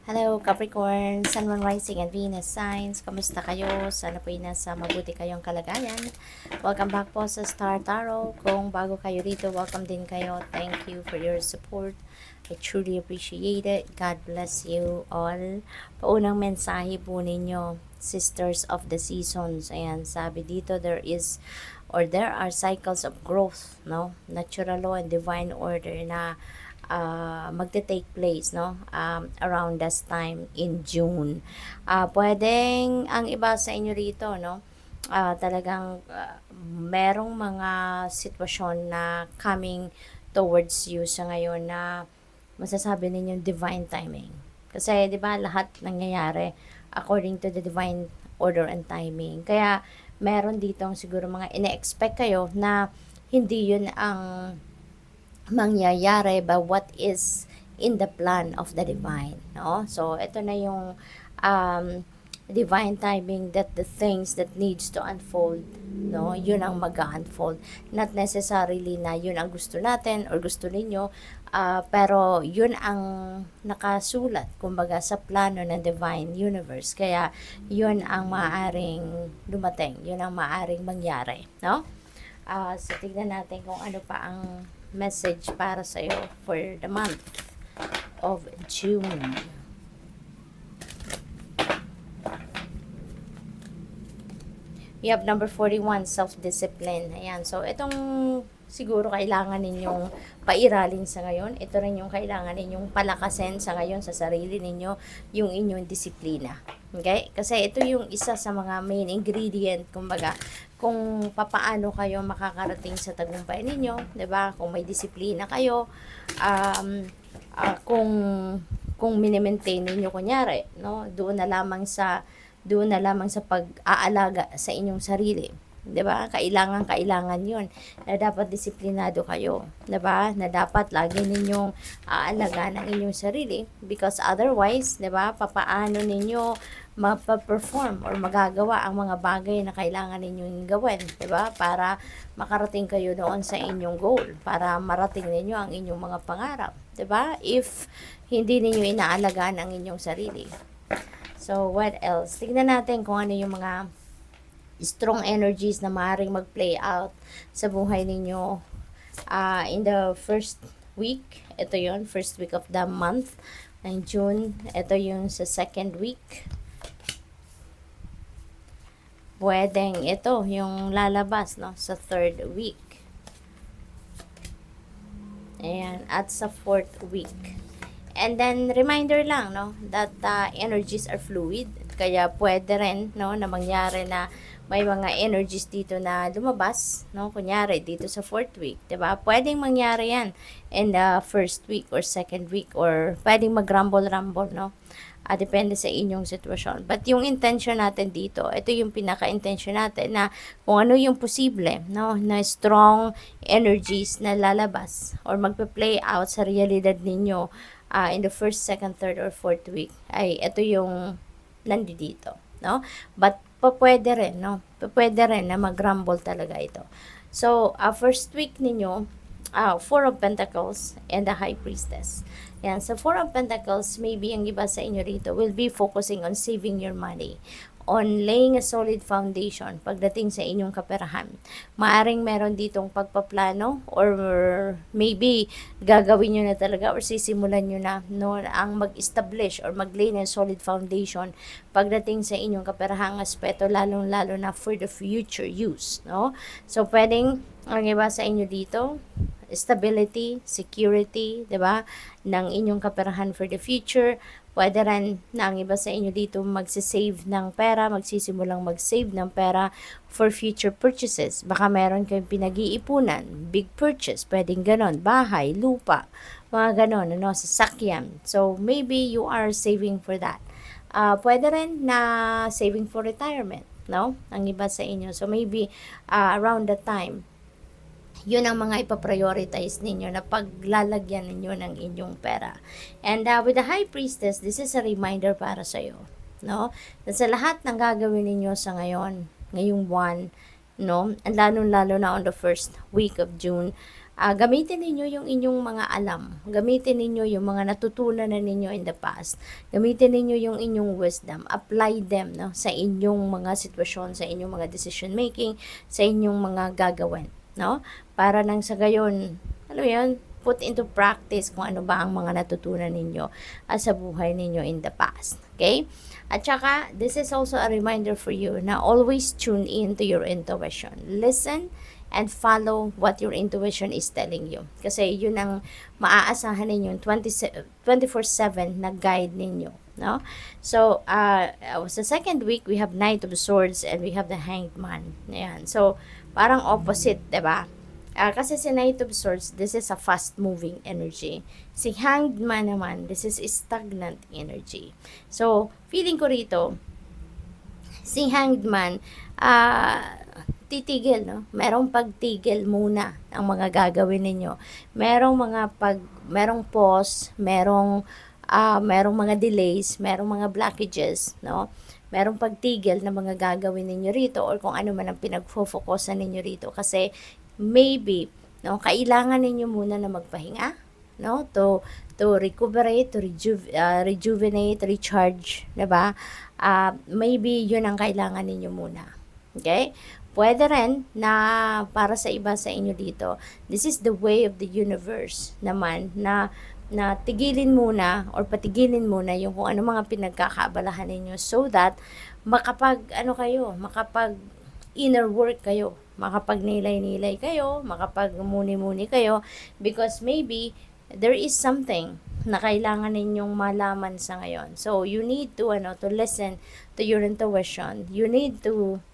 Hello Capricorn, Sun, Moon, Rising and Venus signs. Kamusta kayo? Sana po nasa mabuti kayong kalagayan. Welcome back po sa Star Tarot. Kung bago kayo dito, welcome din kayo. Thank you for your support. I truly appreciate it. God bless you all. Paunang mensahe po ninyo, Sisters of the Seasons. Ayan, sabi dito, there are cycles of growth, no? Natural law and divine order na magte-take place, no, around this time in June. Pwedeng ang iba sa inyo rito, no, talagang merong mga sitwasyon na coming towards you sa ngayon na masasabi ninyong divine timing. Kasi 'di ba lahat nangyayari according to the divine order and timing. Kaya meron ditong siguro mga ine-expect kayo na hindi yun ang mangyayari by what is in the plan of the divine, no? So ito na yung um, divine timing that the things that needs to unfold, no, yun ang mag-unfold, not necessarily na yun ang gusto natin or gusto ninyo, pero yun ang nakasulat kumbaga sa plano ng divine universe, kaya yun ang maaaring dumating, yun ang maaaring mangyari, no? So tignan natin kung ano pa ang message para sa iyo for the month of June. We have number 41, self-discipline. Ayan, so itong siguro kailangan ninyong pairalin sa ngayon. Ito rin yung kailangan ninyong palakasin sa ngayon sa sarili ninyo, yung inyong disiplina. Okay? Kasi ito yung isa sa mga main ingredient, kumbaga, kung papaano kayo makakarating sa tagumpay ninyo, 'di ba? Kung may disiplina kayo, kung mini-maintain ninyo kunyari, no? Doon na lamang sa pag-aalaga sa inyong sarili. 'Di ba? Kailangan 'yon na dapat disiplinado kayo, 'di ba? Na dapat lagi ninyong aalagaan ang inyong sarili, because otherwise, 'di ba? Papaano ninyo mapaperform or magagawa ang mga bagay na kailangan ninyong gawin, 'di ba? Para makarating kayo doon sa inyong goal, para marating ninyo ang inyong mga pangarap, 'di ba? If hindi ninyo inaalagaan ang inyong sarili. So, what else? Tignan natin kung ano yung mga strong energies na maaaring mag-play out sa buhay ninyo in the first week. Ito yon, first week of the month ng June. Ito yung sa second week. Pwedeng ito yung lalabas, no, sa third week. Ayan, at sa fourth week. And then, reminder lang, no, that energies are fluid. Kaya pwede rin, no, na mangyari na may mga energies dito na lumabas, no, kunyari dito sa fourth week, 'di ba? Pwedeng mangyari 'yan in the first week or second week, or pwedeng mag-rumble-rumble, no? Depende sa inyong sitwasyon. But yung intention natin dito, ito yung pinaka-intention natin na kung ano yung posible, no, na strong energies na lalabas or magpe-play out sa realidad ninyo in the first, second, third, or fourth week, ay ito yung nandito, no? But pwede rin, no? Pwede rin na mag-rumble talaga ito. So, first week ninyo, Four of Pentacles and the High Priestess. Yan, sa Four of Pentacles, maybe ang iba sa inyo rito will be focusing on saving your money, on laying a solid foundation pagdating sa inyong kaperahan. Maaring meron ditong pagpaplano, or maybe gagawin nyo na talaga or sisimulan nyo na, no, ang mag-establish or mag-lay ng solid foundation pagdating sa inyong kaperahang aspeto, lalong-lalo na for the future use, no? So, pwedeng ang iba sa inyo dito, stability, security, 'di ba, ng inyong kaperahan for the future. Pwede rin na ang iba sa inyo dito magsisave ng pera, magsisimulang mag-save ng pera for future purchases. Baka meron kayong pinag-iipunan, big purchase, pwedeng ganon, bahay, lupa, mga ganon, ano, sasakyan. So, maybe you are saving for that. Pwede rin na saving for retirement, no? Ang iba sa inyo. So, maybe around that time, yun ang mga ipaprioritize ninyo na paglalagyan ninyo ng inyong pera. And with the High Priestess, this is a reminder para sa'yo, no? Na sa lahat ng gagawin ninyo sa ngayong buwan, no? And lalo-lalo na on the first week of June, Gamitin ninyo yung inyong mga alam. Gamitin ninyo yung mga natutunan na ninyo in the past. Gamitin ninyo yung inyong wisdom. Apply them, no, sa inyong mga sitwasyon, sa inyong mga decision making, sa inyong mga gagawin, no? Para nang sa gayon, ano yun, put into practice kung ano ba ang mga natutunan ninyo sa buhay ninyo in the past. Okay? At saka, this is also a reminder for you na always tune in to your intuition. Listen and follow what your intuition is telling you. Kasi yun ang maaasahan ninyo 24/7 na guide ninyo. No? So, sa second week, we have Knight of Swords and we have the Hanged Man. Ayan. So, parang opposite, diba? Kasi si Knight of Swords, this is a fast-moving energy. Si Hanged Man naman, this is stagnant energy. So, feeling ko rito, si Hanged Man, titigil, no? Merong pagtigil muna ang mga gagawin ninyo. Merong pause, merong mga delays, merong mga blockages, no? Merong pagtigil na mga gagawin ninyo rito or kung ano man ang pinagfo-focusan ninyo rito kasi maybe, no, kailangan ninyo muna na magpahinga, no, to recuperate, to rejuvenate, recharge, 'di ba? Maybe 'yun ang kailangan ninyo muna. Okay? Pwede rin na para sa iba sa inyo dito, this is the way of the universe naman na tigilin muna or patigilin muna yung kung ano mga pinagkakaabalahan ninyo so that makapag inner work kayo, makapagnilay-nilay kayo, makapagmuni-muni kayo because maybe there is something na kailangan ninyong malaman sa ngayon. So you need to listen to your intuition. You need to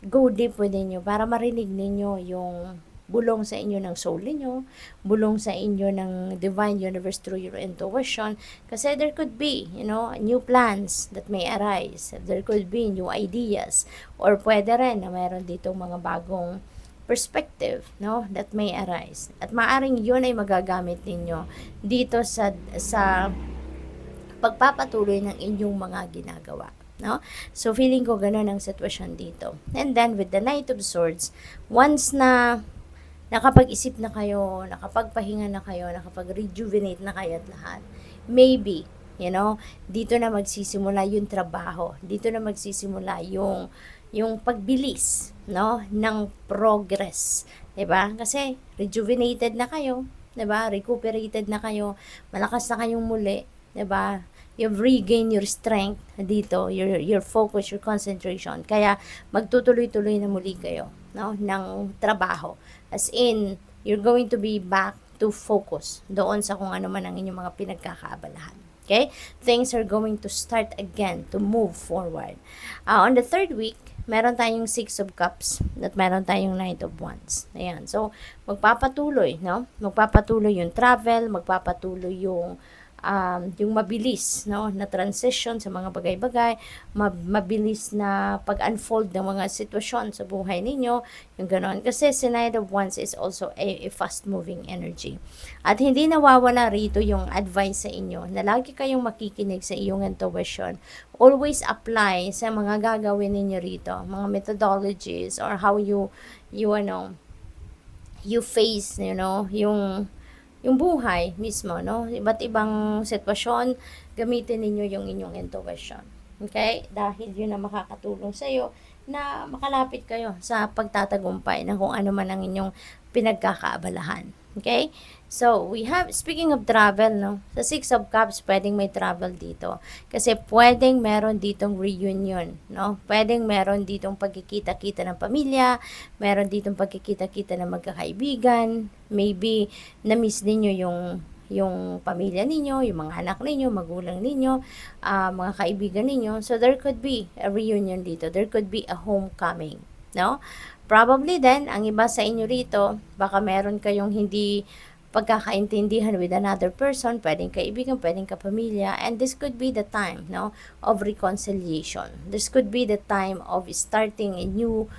go deep within you para marinig ninyo yung bulong sa inyo ng soul niyo, bulong sa inyo ng divine universe through your intuition. Kasi there could be, new plans that may arise. There could be new ideas. Or pwede rin na mayroon dito mga bagong perspective, no, that may arise. At maaring yun ay magagamit ninyo dito sa pagpapatuloy ng inyong mga ginagawa. No? So, feeling ko ganun ang sitwasyon dito. And then, with the Knight of Swords, once na nakapag-isip na kayo, nakapagpahinga na kayo, nakapag-rejuvenate na kayo at lahat, maybe, dito na magsisimula yung trabaho. Dito na magsisimula yung pagbilis, no, ng progress. 'Di ba? Kasi rejuvenated na kayo, 'di ba? Recuperated na kayo, malakas na kayong muli, 'di ba? You've regained your strength dito, your focus, your concentration. Kaya magtutuloy-tuloy na muli kayo, no, ng trabaho. As in, you're going to be back to focus doon sa kung ano man ang inyong mga pinagkakaabalahan. Okay? Things are going to start again to move forward. On the third week, meron tayong Six of Cups at meron tayong Knight of Wands. Ayan. So, magpapatuloy, no? Magpapatuloy yung travel, magpapatuloy yung mabilis, no, na transition sa mga bagay-bagay, mabilis na pag-unfold ng mga sitwasyon sa buhay ninyo, yung gano'n. Kasi si Knight of Wands is also a fast-moving energy. At hindi nawawala rito yung advice sa inyo na lagi kayong makikinig sa iyong intuition. Always apply sa mga gagawin ninyo rito, mga methodologies or how you face, yung buhay mismo, no? Iba't ibang sitwasyon, gamitin ninyo yung inyong intuition. Okay? Dahil yun ang makakatulong sa iyo na makalapit kayo sa pagtatagumpay ng kung ano man ang inyong pinagkakaabalahan. Okay? So, we have, speaking of travel, no? Sa Six of Cups, pwedeng may travel dito. Kasi pwedeng meron ditong reunion, no? Pwedeng meron ditong pagkikita-kita ng pamilya, meron ditong pagkikita-kita ng magkakaibigan, maybe na-miss ninyo yung pamilya ninyo, yung mga anak ninyo, magulang ninyo, mga kaibigan ninyo. So, there could be a reunion dito. There could be a homecoming, no? Probably then, ang iba sa inyo rito, baka meron kayong hindi pagkakaintindihan with another person, pwedeng kaibigan, pwedeng kapamilya, and this could be the time, no, of reconciliation. This could be the time of starting a new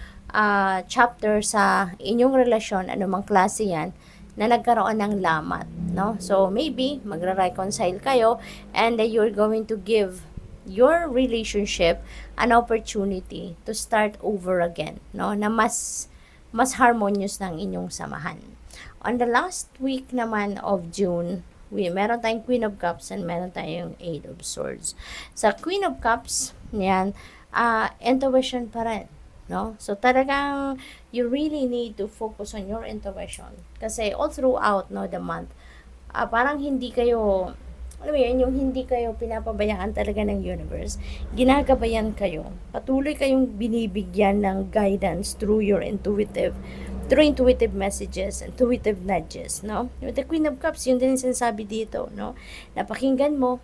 chapter sa inyong relasyon, anumang klase yan, na nagkaroon ng lamat, no? So, maybe, magre-reconcile kayo, and you're going to give your relationship an opportunity to start over again, no? Na mas harmonious ng inyong samahan. On the last week naman of June, meron tayong Queen of Cups and meron tayong Eight of Swords. Sa Queen of Cups, yan, intuition pa rin. No? So, talagang you really need to focus on your intuition. Kasi all throughout the month, parang hindi kayo, alam mo yun, yung hindi kayo pinapabayaan talaga ng universe, ginagabayan kayo. Patuloy kayong binibigyan ng guidance through intuitive messages, intuitive nudges, no? With the Queen of Cups, yun din yung sinasabi dito, no? Napakinggan mo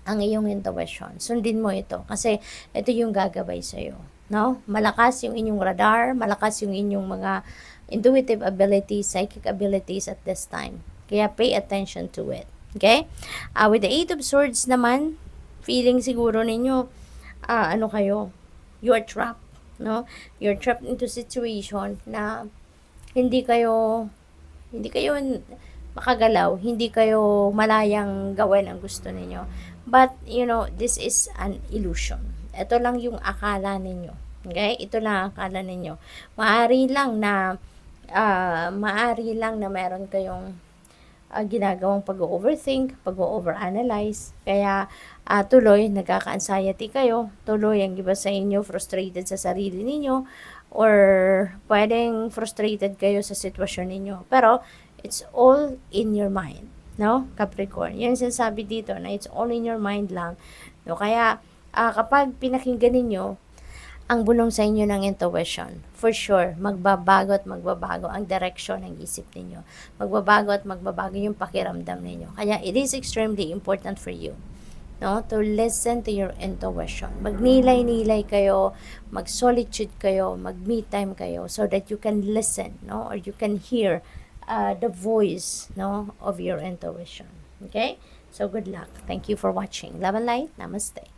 ang iyong intuition. Sundin mo ito kasi ito yung gagabay sa'yo, no? Malakas yung inyong radar, malakas yung inyong mga intuitive abilities, psychic abilities at this time. Kaya pay attention to it. Okay? With the Eight of Swords naman, feeling siguro ninyo, you are trapped, no? You're trapped into situation na hindi kayo makagalaw, hindi kayo malayang gawin ang gusto ninyo. But, this is an illusion. Ito lang yung akala ninyo. Okay? Ito lang ang akala ninyo. Maari lang na meron kayong ginagawang pag-overthink, pag-overanalyze. Kaya tuloy nagkaka-anxiety kayo, tuloy ang iba sa inyo frustrated sa sarili ninyo, or pwedeng frustrated kayo sa sitwasyon ninyo. Pero it's all in your mind, no? Capricorn. Yan sinasabi dito na it's all in your mind lang. No? Kaya kapag pinakinggan ninyo ang bulong sa inyo ng intuition, for sure, magbabago at magbabago ang direction ng isip ninyo. Magbabago at magbabago yung pakiramdam ninyo. Kaya it is extremely important for you, no, to listen to your intuition. Magnilay-nilay kayo, mag-solitude kayo, mag-me time kayo so that you can listen, no, or you can hear the voice, no, of your intuition. Okay? So good luck. Thank you for watching. Love and light. Namaste.